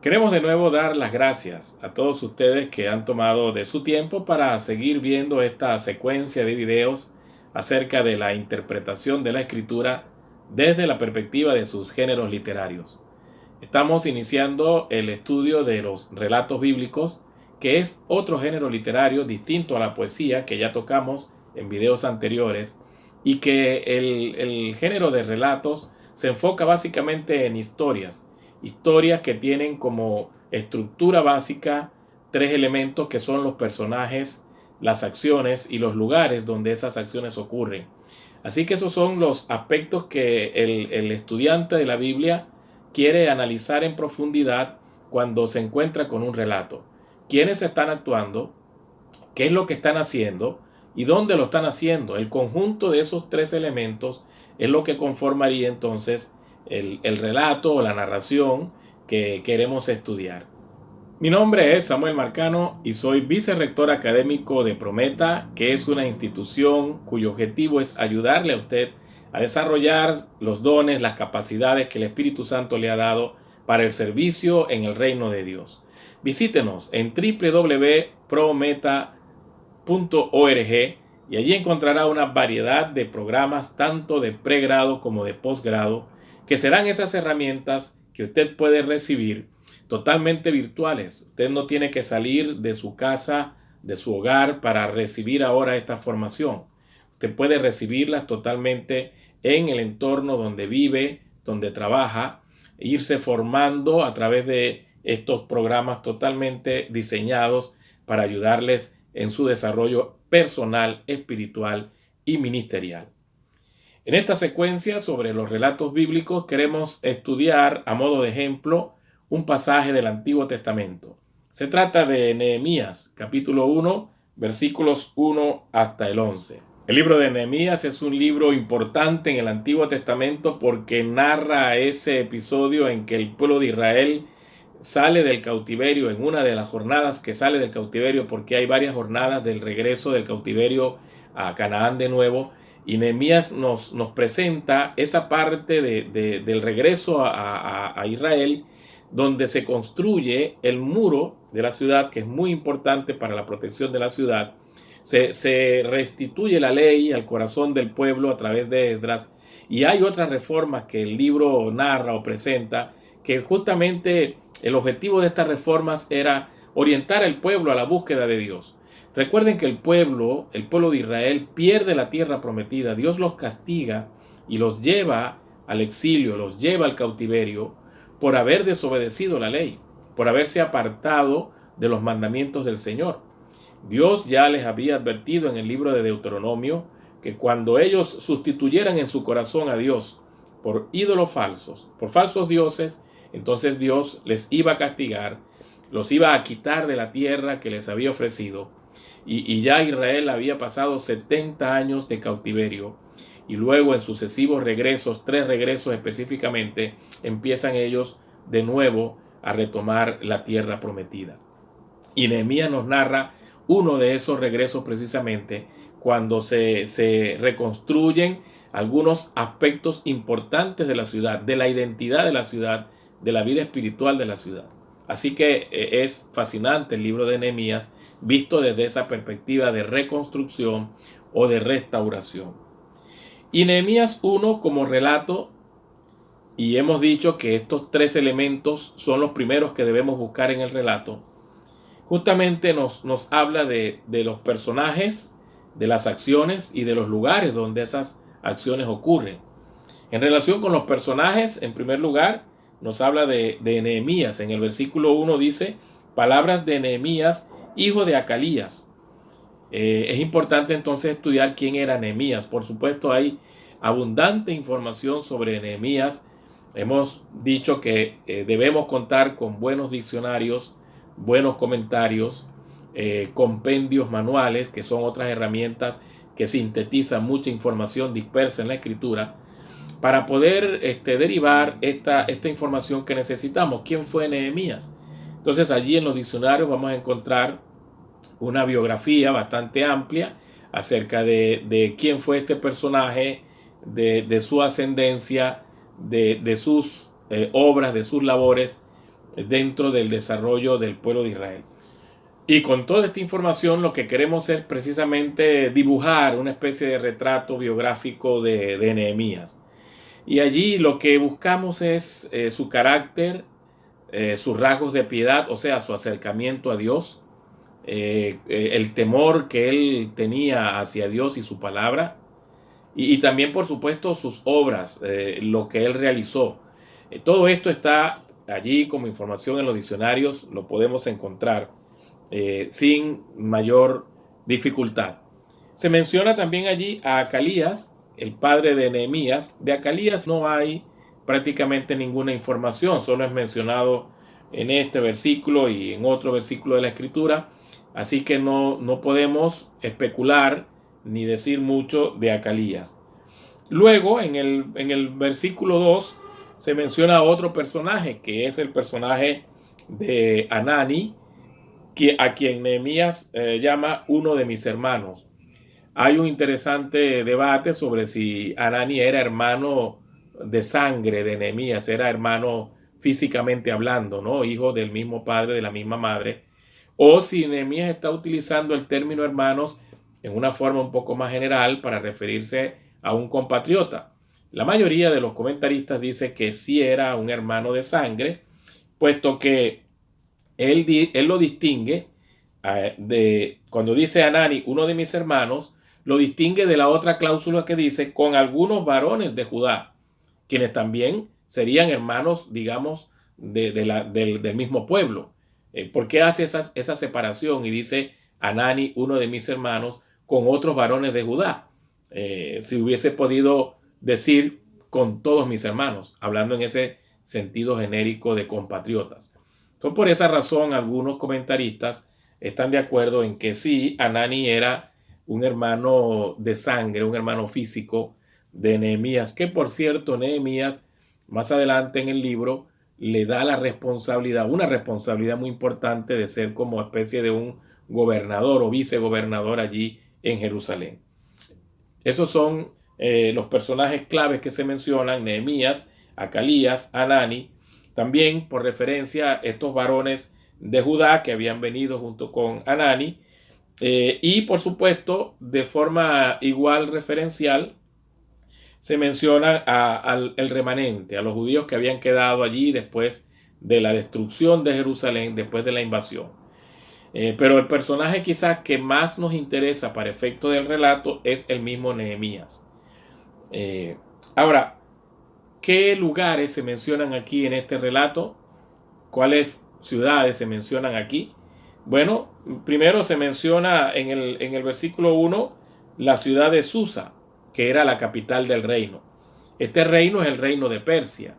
Queremos de nuevo dar las gracias a todos ustedes que han tomado de su tiempo para seguir viendo esta secuencia de videos acerca de la interpretación de la escritura desde la perspectiva de sus géneros literarios. Estamos iniciando el estudio de los relatos bíblicos, que es otro género literario distinto a la poesía que ya tocamos en videos anteriores, y que el género de relatos se enfoca básicamente en historias que tienen como estructura básica tres elementos que son los personajes, las acciones y los lugares donde esas acciones ocurren. Así que esos son los aspectos que el estudiante de la Biblia quiere analizar en profundidad cuando se encuentra con un relato. ¿Quiénes están actuando? ¿Qué es lo que están haciendo? ¿Y dónde lo están haciendo? El conjunto de esos tres elementos es lo que conformaría entonces el relato o la narración que queremos estudiar. Mi nombre es Samuel Marcano y soy vicerrector académico de Prometa, que es una institución cuyo objetivo es ayudarle a usted a desarrollar los dones, las capacidades que el Espíritu Santo le ha dado para el servicio en el reino de Dios. Visítenos en www.prometa.org y allí encontrará una variedad de programas tanto de pregrado como de posgrado que serán esas herramientas que usted puede recibir totalmente virtuales. Usted no tiene que salir de su casa, de su hogar para recibir ahora esta formación. Usted puede recibirlas totalmente en el entorno donde vive, donde trabaja, e irse formando a través de estos programas totalmente diseñados para ayudarles en su desarrollo personal, espiritual y ministerial. En esta secuencia sobre los relatos bíblicos queremos estudiar a modo de ejemplo un pasaje del Antiguo Testamento. Se trata de Nehemías, capítulo 1, versículos 1 hasta el 11. El libro de Nehemías es un libro importante en el Antiguo Testamento porque narra ese episodio en que el pueblo de Israel sale del cautiverio, en una de las jornadas que sale del cautiverio, porque hay varias jornadas del regreso del cautiverio a Canaán de nuevo, y Nehemías nos presenta esa parte del regreso a Israel, donde se construye el muro de la ciudad, que es muy importante para la protección de la ciudad. Se restituye la ley al corazón del pueblo a través de Esdras, y hay otras reformas que el libro narra o presenta, que justamente el objetivo de estas reformas era orientar al pueblo a la búsqueda de Dios. Recuerden que el pueblo de Israel pierde la tierra prometida. Dios los castiga y los lleva al exilio, los lleva al cautiverio por haber desobedecido la ley, por haberse apartado de los mandamientos del Señor. Dios ya les había advertido en el libro de Deuteronomio que cuando ellos sustituyeran en su corazón a Dios por ídolos falsos, por falsos dioses, entonces Dios les iba a castigar, los iba a quitar de la tierra que les había ofrecido. Y ya Israel había pasado 70 años de cautiverio. Y luego en sucesivos regresos, 3 regresos específicamente, empiezan ellos de nuevo a retomar la tierra prometida. Y Nehemías nos narra uno de esos regresos precisamente cuando se reconstruyen algunos aspectos importantes de la ciudad, de la identidad de la ciudad, de la vida espiritual de la ciudad. Así que es fascinante el libro de Nehemías visto desde esa perspectiva de reconstrucción o de restauración. Y Nehemías 1 como relato, y hemos dicho que estos 3 elementos son los primeros que debemos buscar en el relato, justamente nos habla de los personajes, de las acciones y de los lugares donde esas acciones ocurren. En relación con los personajes, en primer lugar, nos habla de Nehemías. En el versículo 1 dice, palabras de Nehemías, hijo de Acalías. Es importante entonces estudiar quién era Nehemías. Por supuesto, hay abundante información sobre Nehemías. Hemos dicho que debemos contar con buenos diccionarios, buenos comentarios, compendios manuales, que son otras herramientas que sintetizan mucha información dispersa en la escritura, para poder derivar esta información que necesitamos. ¿Quién fue Nehemías? Entonces allí en los diccionarios vamos a encontrar una biografía bastante amplia acerca de quién fue este personaje, de su ascendencia, de sus obras, de sus labores, dentro del desarrollo del pueblo de Israel. Y con toda esta información lo que queremos es precisamente dibujar una especie de retrato biográfico de Nehemías. Y allí lo que buscamos es su carácter, sus rasgos de piedad, o sea, su acercamiento a Dios, el temor que él tenía hacia Dios y su palabra, y también, por supuesto, sus obras, lo que él realizó. Todo esto está allí como información en los diccionarios, lo podemos encontrar sin mayor dificultad. Se menciona también allí a Acalías, el padre de Nehemías. De Acalías no hay prácticamente ninguna información, solo es mencionado en este versículo y en otro versículo de la Escritura, así que no podemos especular ni decir mucho de Acalías. Luego, en el versículo 2, se menciona a otro personaje, que es el personaje de Hanani, a quien Nehemías llama uno de mis hermanos. Hay un interesante debate sobre si Hanani era hermano de sangre de Nehemías, era hermano físicamente hablando, ¿no? Hijo del mismo padre, de la misma madre, o si Nehemías está utilizando el término hermanos en una forma un poco más general para referirse a un compatriota. La mayoría de los comentaristas dice que sí era un hermano de sangre, puesto que él lo distingue cuando dice Hanani, uno de mis hermanos, lo distingue de la otra cláusula que dice con algunos varones de Judá, quienes también serían hermanos, digamos, del mismo pueblo. ¿Por qué hace esa separación y dice Hanani, uno de mis hermanos, con otros varones de Judá? Si hubiese podido decir con todos mis hermanos, hablando en ese sentido genérico de compatriotas. Entonces, por esa razón, algunos comentaristas están de acuerdo en que sí, Hanani era un hermano de sangre, un hermano físico de Nehemías, que por cierto, Nehemías, más adelante en el libro, le da la responsabilidad, una responsabilidad muy importante de ser como especie de un gobernador o vicegobernador allí en Jerusalén. Esos son los personajes claves que se mencionan: Nehemías, Acalías, Hanani. También, por referencia, estos varones de Judá que habían venido junto con Hanani. Y, por supuesto, de forma igual referencial, se menciona al remanente, a los judíos que habían quedado allí después de la destrucción de Jerusalén, después de la invasión. Pero el personaje quizás que más nos interesa para efecto del relato es el mismo Nehemías. Ahora, ¿qué lugares se mencionan aquí en este relato? ¿Cuáles ciudades se mencionan aquí? Bueno, primero se menciona en el versículo 1 la ciudad de Susa, que era la capital del reino. Este reino es el reino de Persia.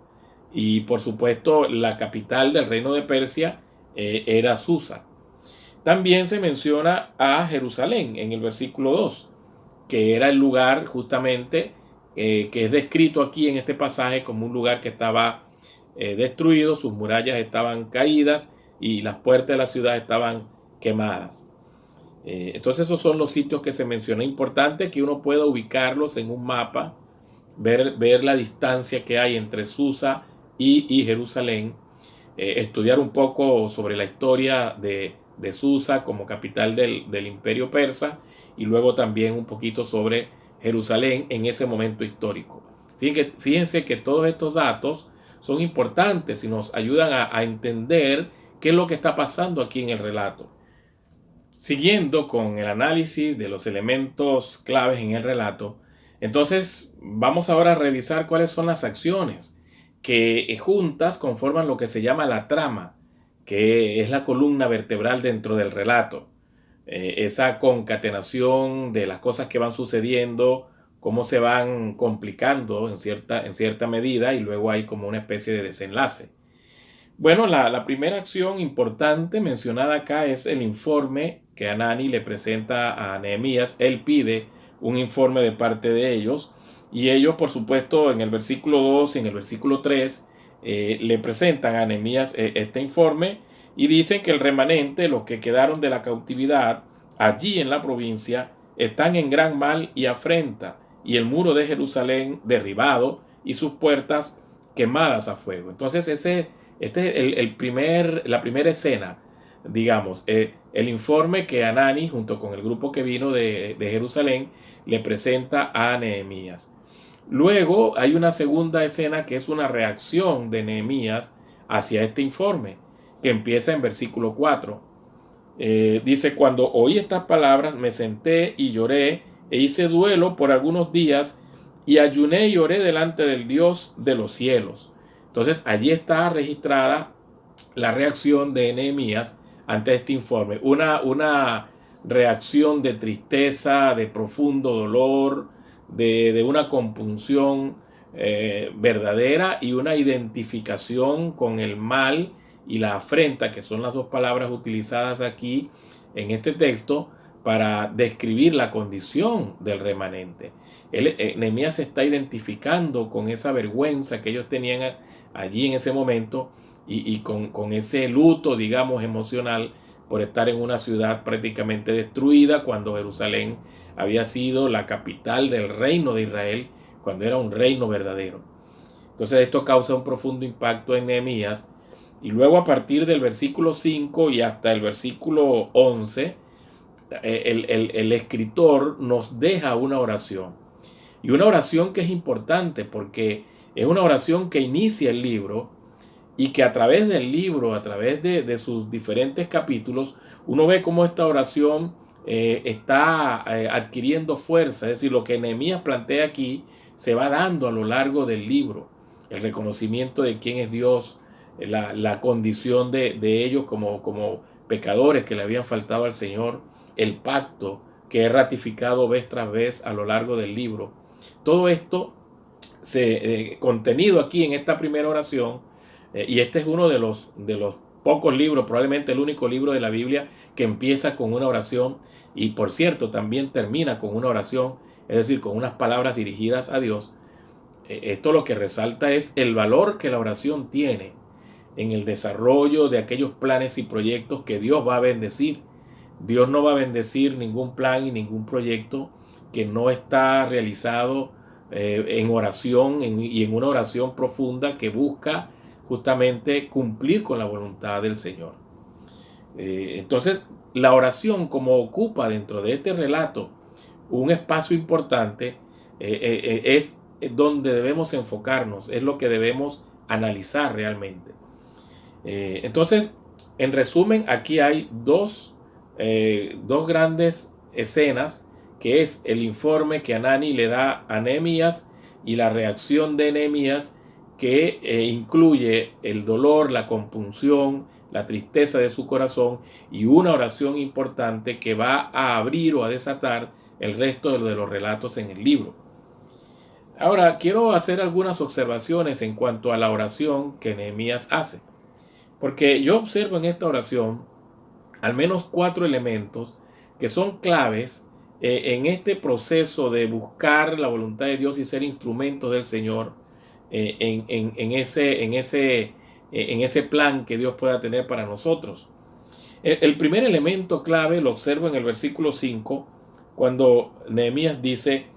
Y por supuesto la capital del reino de Persia era Susa. También se menciona a Jerusalén en el versículo 2, que era el lugar justamente que es descrito aquí en este pasaje como un lugar que estaba destruido, sus murallas estaban caídas y las puertas de la ciudad estaban quemadas. Entonces esos son los sitios que se mencionan. Importante que uno pueda ubicarlos en un mapa, ver la distancia que hay entre Susa y Jerusalén, estudiar un poco sobre la historia de Susa como capital del imperio persa, y luego también un poquito sobre Jerusalén en ese momento histórico. Fíjense que todos estos datos son importantes y nos ayudan a entender qué es lo que está pasando aquí en el relato. Siguiendo con el análisis de los elementos claves en el relato, entonces vamos ahora a revisar cuáles son las acciones que juntas conforman lo que se llama la trama, que es la columna vertebral dentro del relato. Esa concatenación de las cosas que van sucediendo, cómo se van complicando en cierta medida, y luego hay como una especie de desenlace. Bueno, la primera acción importante mencionada acá es el informe que Hanani le presenta a Nehemías. Él pide un informe de parte de ellos, y ellos, por supuesto, en el versículo 2 y en el versículo 3 le presentan a Nehemías este informe y dicen que el remanente, los que quedaron de la cautividad allí en la provincia, están en gran mal y afrenta, y el muro de Jerusalén derribado y sus puertas quemadas a fuego. Entonces ese Este es la primera escena, digamos, el informe que Hanani, junto con el grupo que vino de Jerusalén, le presenta a Nehemías. Luego hay una segunda escena que es una reacción de Nehemías hacia este informe, que empieza en versículo 4. Dice: cuando oí estas palabras me senté y lloré e hice duelo por algunos días y ayuné y oré delante del Dios de los cielos. Entonces allí está registrada la reacción de Nehemías ante este informe. Una reacción de tristeza, de profundo dolor, de una compunción verdadera, y una identificación con el mal y la afrenta, que son las dos palabras utilizadas aquí en este texto para describir la condición del remanente. Nehemías se está identificando con esa vergüenza que ellos tenían allí en ese momento, y con ese luto, digamos, emocional por estar en una ciudad prácticamente destruida, cuando Jerusalén había sido la capital del reino de Israel, cuando era un reino verdadero. Entonces esto causa un profundo impacto en Nehemías, y luego a partir del versículo 5 y hasta el versículo 11, el escritor nos deja una oración, y una oración que es importante porque es una oración que inicia el libro, y que a través del libro, a través de sus diferentes capítulos, uno ve cómo esta oración está adquiriendo fuerza. Es decir, lo que Nehemías plantea aquí se va dando a lo largo del libro. El reconocimiento de quién es Dios, la condición de ellos como pecadores que le habían faltado al Señor, el pacto que es ratificado vez tras vez a lo largo del libro. Todo esto contenido aquí en esta primera oración. Y este es uno de los pocos libros, probablemente el único libro de la Biblia que empieza con una oración, y por cierto también termina con una oración, es decir, con unas palabras dirigidas a Dios. Esto lo que resalta es el valor que la oración tiene en el desarrollo de aquellos planes y proyectos que Dios va a bendecir. Dios no va a bendecir ningún plan y ningún proyecto que no está realizado en oración y en una oración profunda que busca justamente cumplir con la voluntad del Señor. Entonces, la oración, como ocupa dentro de este relato un espacio importante, es donde debemos enfocarnos, es lo que debemos analizar realmente. Entonces, en resumen, aquí hay dos grandes escenas, que es el informe que Hanani le da a Nehemías y la reacción de Nehemías, que incluye el dolor, la compunción, la tristeza de su corazón, y una oración importante que va a abrir o a desatar el resto de los relatos en el libro. Ahora, quiero hacer algunas observaciones en cuanto a la oración que Nehemías hace, porque yo observo en esta oración al menos 4 elementos que son claves en este proceso de buscar la voluntad de Dios y ser instrumentos del Señor en ese plan que Dios pueda tener para nosotros. El primer elemento clave lo observo en el versículo 5, cuando Nehemías dice: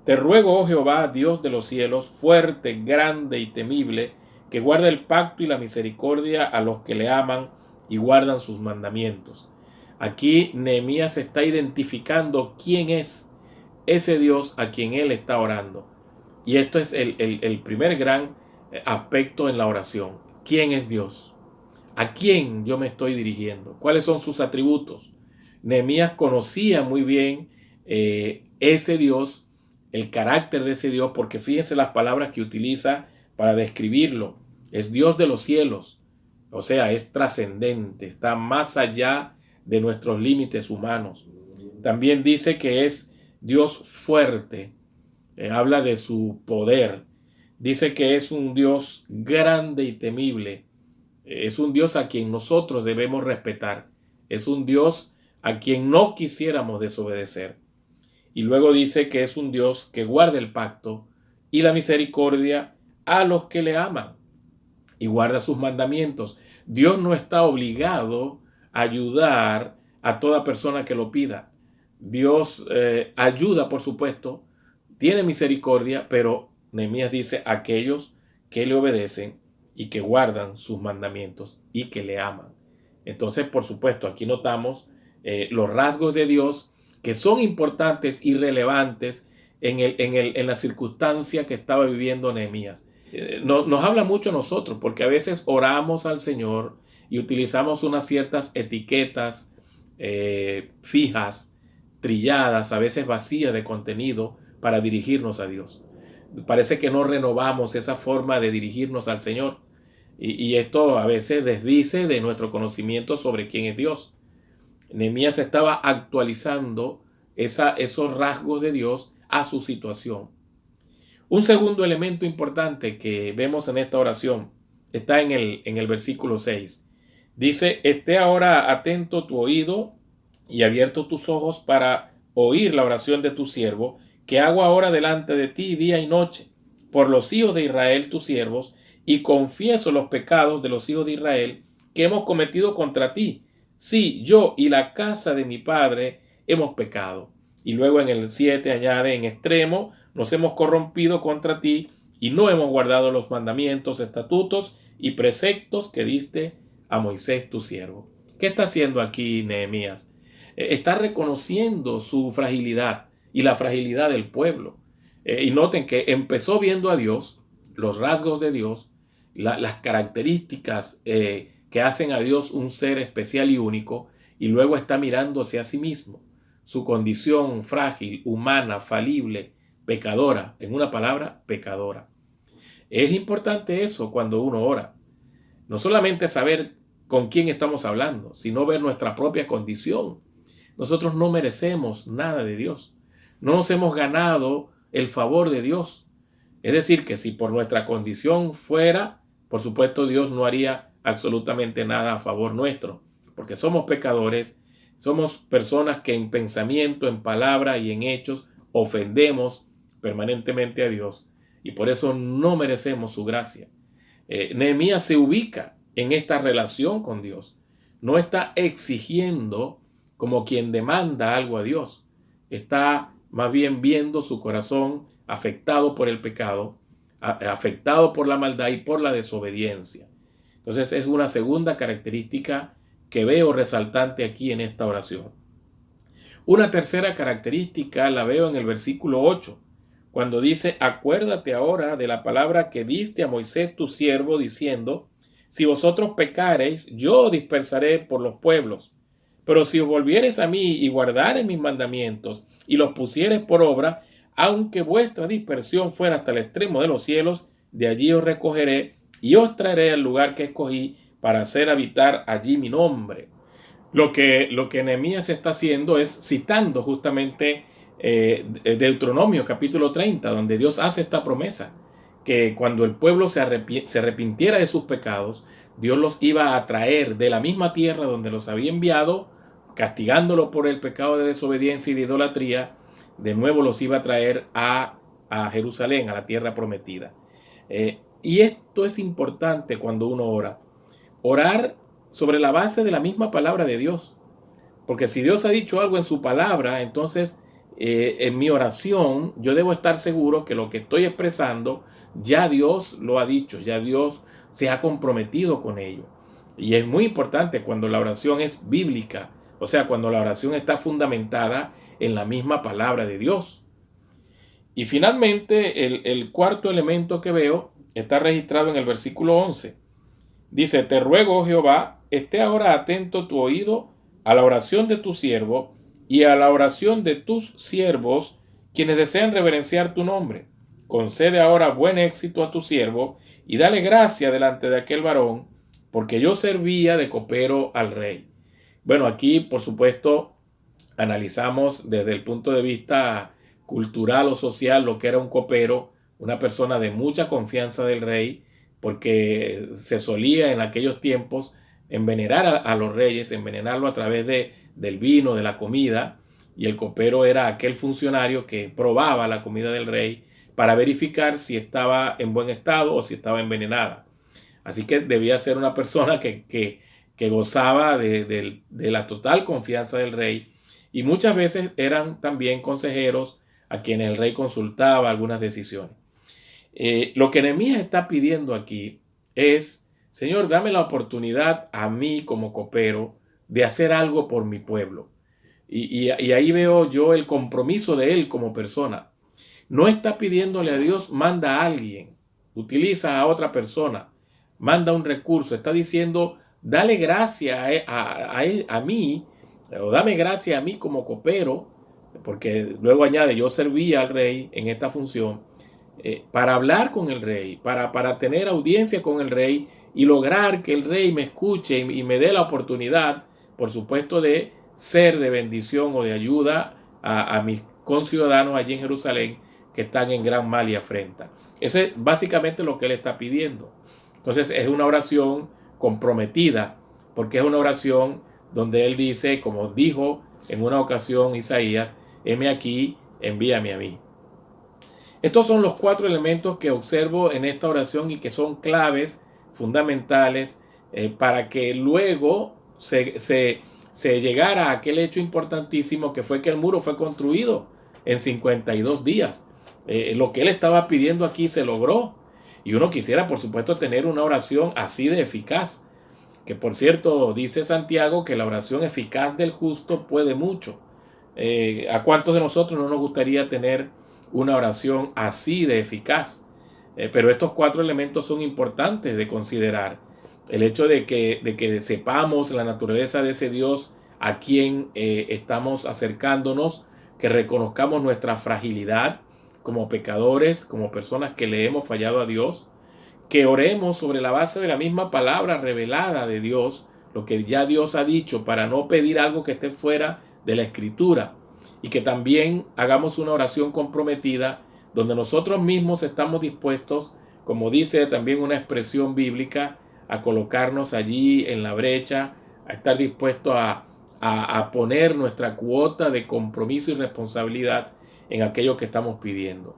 te ruego, oh Jehová, Dios de los cielos, fuerte, grande y temible, que guarda el pacto y la misericordia a los que le aman y guardan sus mandamientos. Aquí Nehemías está identificando quién es ese Dios a quien él está orando. Y esto es el primer gran aspecto en la oración. ¿Quién es Dios? ¿A quién yo me estoy dirigiendo? ¿Cuáles son sus atributos? Nehemías conocía muy bien ese Dios, el carácter de ese Dios, porque fíjense las palabras que utiliza para describirlo. Es Dios de los cielos, o sea, es trascendente, está más allá de nuestros límites humanos. También dice que es Dios fuerte, habla de su poder. Dice que es un Dios grande y temible. Es un Dios a quien nosotros debemos respetar. Es un Dios a quien no quisiéramos desobedecer. Y luego dice que es un Dios que guarda el pacto y la misericordia a los que le aman y guarda sus mandamientos. Dios no está obligado a ayudar a toda persona que lo pida. Dios ayuda, por supuesto, tiene misericordia, pero Nehemías dice: aquellos que le obedecen y que guardan sus mandamientos y que le aman. Entonces, por supuesto, aquí notamos los rasgos de Dios que son importantes y relevantes en la circunstancia que estaba viviendo Nehemías. Nos habla mucho a nosotros porque a veces oramos al Señor y utilizamos unas ciertas etiquetas fijas, trilladas, a veces vacías de contenido para dirigirnos a Dios. Parece que no renovamos esa forma de dirigirnos al Señor y esto a veces desdice de nuestro conocimiento sobre quién es Dios. Nehemías estaba actualizando esos rasgos de Dios a su situación. Un segundo elemento importante que vemos en esta oración está en el versículo 6. Dice: esté ahora atento tu oído y abierto tus ojos para oír la oración de tu siervo, que hago ahora delante de ti día y noche, por los hijos de Israel tus siervos, y confieso los pecados de los hijos de Israel que hemos cometido contra ti. Sí, yo y la casa de mi padre hemos pecado. Y luego en el 7 añade: en extremo nos hemos corrompido contra ti y no hemos guardado los mandamientos, estatutos y preceptos que diste a Moisés tu siervo. ¿Qué está haciendo aquí Nehemías? Está reconociendo su fragilidad y la fragilidad del pueblo. Y noten que empezó viendo a Dios, los rasgos de Dios, las características que hacen a Dios un ser especial y único, y luego está mirándose a sí mismo, su condición frágil, humana, falible, pecadora, en una palabra, pecadora. Es importante eso cuando uno ora. No solamente saber con quién estamos hablando, sino ver nuestra propia condición. Nosotros no merecemos nada de Dios. No nos hemos ganado el favor de Dios. Es decir, que si por nuestra condición fuera, por supuesto Dios no haría absolutamente nada a favor nuestro, porque somos pecadores, somos personas que en pensamiento, en palabra y en hechos ofendemos permanentemente a Dios y por eso no merecemos su gracia. Nehemías se ubica en esta relación con Dios. No está exigiendo como quien demanda algo a Dios. Está más bien viendo su corazón afectado por el pecado, afectado por la maldad y por la desobediencia. Entonces es una segunda característica que veo resaltante aquí en esta oración. Una tercera característica la veo en el versículo 8, cuando dice: acuérdate ahora de la palabra que diste a Moisés tu siervo, diciendo: si vosotros pecareis, yo os dispersaré por los pueblos. Pero si os volviereis a mí y guardareis mis mandamientos y los pusiereis por obra, aunque vuestra dispersión fuera hasta el extremo de los cielos, de allí os recogeré y os traeré al lugar que escogí para hacer habitar allí mi nombre. Lo que Nehemías está haciendo es citando justamente Deuteronomio capítulo 30, donde Dios hace esta promesa, que cuando el pueblo se arrepintiera de sus pecados, Dios los iba a traer de la misma tierra donde los había enviado, castigándolo por el pecado de desobediencia y de idolatría. De nuevo los iba a traer a Jerusalén, a la tierra prometida. Y esto es importante cuando uno ora. Orar sobre la base de la misma palabra de Dios. Porque si Dios ha dicho algo en su palabra, entonces en mi oración yo debo estar seguro que lo que estoy expresando ya Dios lo ha dicho, ya Dios se ha comprometido con ello. Y es muy importante cuando la oración es bíblica, o sea, cuando la oración está fundamentada en la misma palabra de Dios. Y finalmente el cuarto elemento que veo está registrado en el versículo 11. Dice: te ruego, oh Jehová, esté ahora atento tu oído a la oración de tu siervo y a la oración de tus siervos, quienes desean reverenciar tu nombre. Concede ahora buen éxito a tu siervo y dale gracia delante de aquel varón, porque yo servía de copero al rey. Bueno, aquí, por supuesto, analizamos desde el punto de vista cultural o social lo que era un copero, una persona de mucha confianza del rey, porque se solía en aquellos tiempos envenenar a los reyes, envenenarlo a través del vino, de la comida, y el copero era aquel funcionario que probaba la comida del rey para verificar si estaba en buen estado o si estaba envenenada. Así que debía ser una persona que gozaba de la total confianza del rey, y muchas veces eran también consejeros a quienes el rey consultaba algunas decisiones. Lo que Nehemías está pidiendo aquí es: Señor, dame la oportunidad a mí como copero de hacer algo por mi pueblo. Y ahí veo yo el compromiso de él como persona. No está pidiéndole a Dios: manda a alguien, utiliza a otra persona, manda un recurso. Está diciendo: dale gracia a mí, o dame gracia a mí como copero, porque luego añade: yo servía al rey en esta función, para hablar con el rey, para tener audiencia con el rey y lograr que el rey me escuche y me dé la oportunidad, por supuesto, de ser de bendición o de ayuda a mis conciudadanos allí en Jerusalén que están en gran mal y afrenta. Eso es básicamente lo que él está pidiendo. Entonces es una oración comprometida, porque es una oración donde él dice, como dijo en una ocasión Isaías: heme aquí, envíame a mí. Estos son los 4 elementos que observo en esta oración y que son claves, fundamentales, para que luego se llegara a aquel hecho importantísimo que fue que el muro fue construido en 52 días. Lo que él estaba pidiendo aquí se logró. Y uno quisiera, por supuesto, tener una oración así de eficaz. Que, por cierto, dice Santiago que la oración eficaz del justo puede mucho. ¿A cuántos de nosotros no nos gustaría tener una oración así de eficaz? Pero estos 4 elementos son importantes de considerar. El hecho de que sepamos la naturaleza de ese Dios a quien estamos acercándonos, que reconozcamos nuestra fragilidad como pecadores, como personas que le hemos fallado a Dios, que oremos sobre la base de la misma palabra revelada de Dios, lo que ya Dios ha dicho, para no pedir algo que esté fuera de la Escritura, y que también hagamos una oración comprometida donde nosotros mismos estamos dispuestos, como dice también una expresión bíblica, a colocarnos allí en la brecha, a estar dispuestos a poner nuestra cuota de compromiso y responsabilidad en aquello que estamos pidiendo.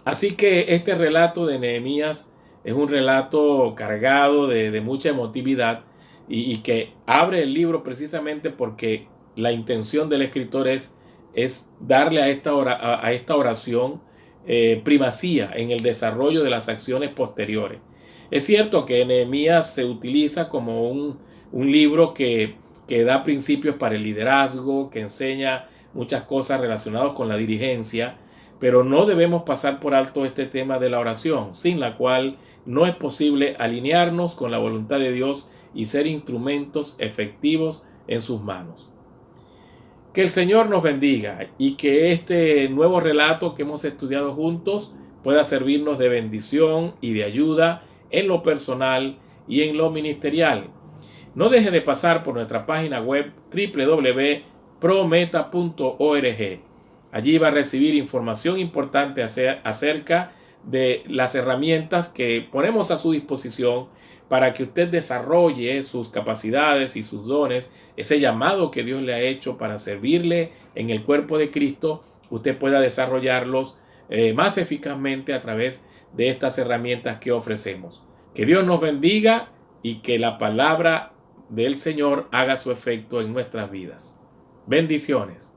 Así que este relato de Nehemías es un relato cargado de mucha emotividad y que abre el libro precisamente porque la intención del escritor es darle a esta oración primacía en el desarrollo de las acciones posteriores. Es cierto que Nehemías se utiliza como un libro que da principios para el liderazgo, que enseña muchas cosas relacionadas con la dirigencia, pero no debemos pasar por alto este tema de la oración, sin la cual no es posible alinearnos con la voluntad de Dios y ser instrumentos efectivos en sus manos. Que el Señor nos bendiga y que este nuevo relato que hemos estudiado juntos pueda servirnos de bendición y de ayuda en lo personal y en lo ministerial. No deje de pasar por nuestra página web www.prometa.org. Allí va a recibir información importante acerca de las herramientas que ponemos a su disposición para que usted desarrolle sus capacidades y sus dones, ese llamado que Dios le ha hecho para servirle en el cuerpo de Cristo. Usted pueda desarrollarlos más eficazmente a través de estas herramientas que ofrecemos. Que Dios nos bendiga y que la palabra del Señor haga su efecto en nuestras vidas. Bendiciones.